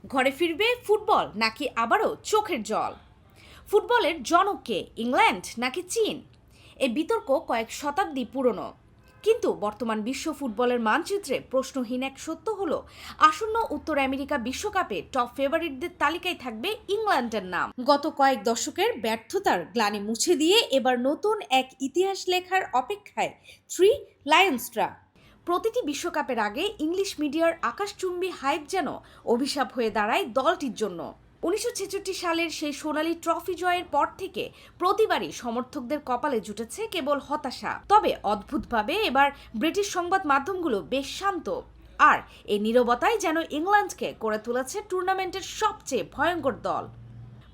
ঘরে ফিরবে ফুটবল নাকি আবারও চোখের জল? ফুটবলের জনক কে, ইংল্যান্ড নাকি চীন? এই বিতর্ক কয়েক শতাব্দী পুরনো, কিন্তু বর্তমান বিশ্ব ফুটবলের মানচিত্রে প্রশ্নহীন এক সত্য হলো আসন্ন উত্তর আমেরিকা বিশ্বকাপে টপ ফেভারিটদের তালিকায় থাকবে ইংল্যান্ডের নাম। গত কয়েক দশকের ব্যর্থতার গ্লানি মুছে দিয়ে এবার নতুন এক ইতিহাস লেখার অপেক্ষায় থ্রি লায়ন্সরা। প্রতিটি বিশ্বকাপের আগে ইংলিশ মিডিয়ার আকাশচুম্বী হাইপ যেন অভিশাপ হয়ে দাঁড়ায় দলটির জন্য। 1966 সালের সেই সোনালী ট্রফি জয়ের পর থেকে প্রতিবারই সমর্থকদের কপালে জুটেছে কেবল হতাশা। তবে অদ্ভুতভাবে এবার ব্রিটিশ সংবাদ মাধ্যমগুলো বেশ শান্ত, আর এই নীরবতাই যেন ইংল্যান্ডকে করে তুলেছে টুর্নামেন্টের সবচেয়ে ভয়ঙ্কর দল।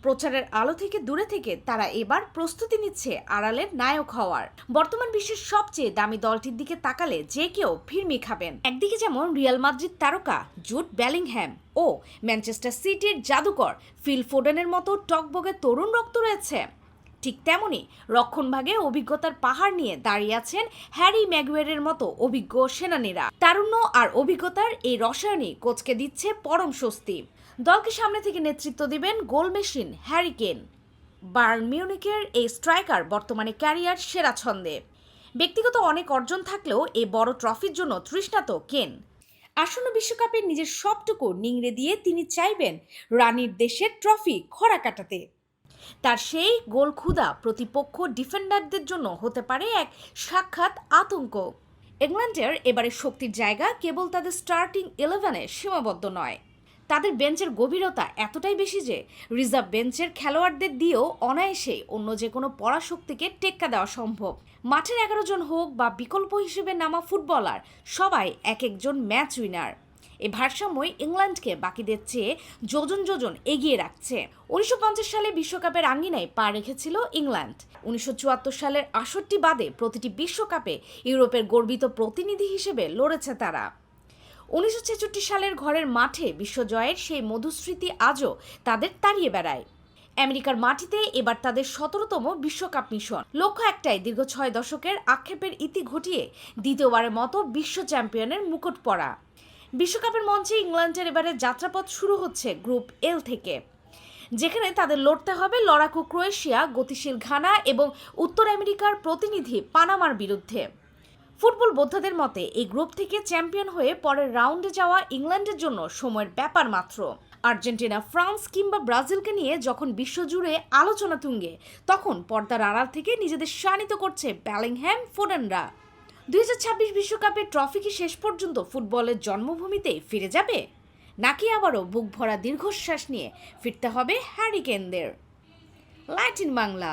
প্রচারের আলো থেকে দূরে থেকে তারা এবার প্রস্তুতি নিচ্ছে আড়ালের নায়ক হওয়ার। বর্তমান বিশ্বের সবচেয়ে দামি দলটির দিকে তাকালে যে কেউ ভিড়মি খাবেন। একদিকে যেমন রিয়াল মাদ্রিদ তারকা জুড বেলিংহ্যাম ও ম্যানচেস্টার সিটির জাদুকর ফিল ফোডেনের মতো টকবগে তরুণ রক্ত রয়েছে, ঠিক তেমনি রক্ষণভাগে অভিজ্ঞতার পাহাড় নিয়ে দাঁড়িয়ে আছেন হ্যারি ম্যাগুয়ারের মতো অভিজ্ঞ সেনানীরা। তারুণ্য আর অভিজ্ঞতার এই রসায়নই কোচকে দিচ্ছে পরম স্বস্তি। দলকে সামনে থেকে নেতৃত্ব দিবেন goal machine Harry Kane. Bayern মিউনিখের এই স্ট্রাইকার বর্তমানে ক্যারিয়ার সেরা ছন্দে। ব্যক্তিগত অনেক অর্জন থাকলেও এই বড় ট্রফির জন্য তৃষ্ণাত কেন। আসন্ন বিশ্বকাপে নিজের সবটুকু নিংড়ে দিয়ে তিনি চাইবেন রানীর দেশের ট্রফি খরা কাটাতে। তার সেই গোল ক্ষুধা প্রতিপক্ষ ডিফেন্ডারদের জন্য হতে পারে এক সাক্ষাৎ আতঙ্ক। ইংল্যান্ডের এবারে শক্তির জায়গা কেবল তাদের স্টার্টিং 11-এ সীমাবদ্ধ নয়, তাদের বেঞ্চের গভীরতা এতটাই বেশি যে রিজার্ভ বেঞ্চের খেলোয়াড়দের দিয়েও অনায়াসে অন্য যে কোনো পরাশক্তিকে টেক্কা দেওয়া সম্ভব। মাঠের 11 জন হোক বা বিকল্প হিসেবে নামা ফুটবলার, সবাই এক একজন ম্যাচ উইনার। এই ভারসাম্যই ইংল্যান্ডকে বাকিদের চেয়ে যোজন যোজন এগিয়ে রাখছে। 1950 সালে বিশ্বকাপের আঙ্গিনায় পা রেখেছিল ইংল্যান্ড। 1974 সালের 68 বাদে প্রতিটি বিশ্বকাপে ইউরোপের গর্বিত প্রতিনিধি হিসেবে লড়েছে তারা। 1966 সালের ঘরের মাঠে বিশ্বজয়ের সেই মধুস্মৃতি আজও তাদের তাড়িয়ে বেড়ায়। আমেরিকার মাটিতে এবার তাদের 17তম বিশ্বকাপ মিশন। লক্ষ্য একটাই, দীর্ঘ 6 দশকের আক্ষেপের ইতি ঘটিয়ে দ্বিতীয়বারের মতো বিশ্ব চ্যাম্পিয়নের মুকুট পরা। বিশ্বকাপের মঞ্চে ইংল্যান্ডের এবারে যাত্রাপথ শুরু হচ্ছে গ্রুপ এল থেকে, যেখানে তাদের লড়তে হবে লড়াকু ক্রোয়েশিয়া, গতিশীল ঘানা এবং উত্তর আমেরিকার প্রতিনিধি পানামার বিরুদ্ধে। ফুটবল বোদ্ধাদের মতে এই গ্রুপ থেকে চ্যাম্পিয়ন হয়ে পরের রাউন্ডে যাওয়া ইংল্যান্ডের জন্য সময়ের ব্যাপার মাত্র। আর্জেন্টিনা, ফ্রান্স কিংবা ব্রাজিলকে নিয়ে যখন বিশ্বজুড়ে আলোচনা তুঙ্গে, তখন পর্দার আড়াল থেকে নিজেদের শানিত করছে বেলিংহ্যাম, ফোডেনরা। 2026 বিশ্বকাপের ট্রফি কি শেষ পর্যন্ত ফুটবলের জন্মভূমিতেই ফিরে যাবে, নাকি আবারও বুক ভরা দীর্ঘশ্বাস নিয়ে ফিরতে হবে হ্যারি কেনদের? Light in Bangla.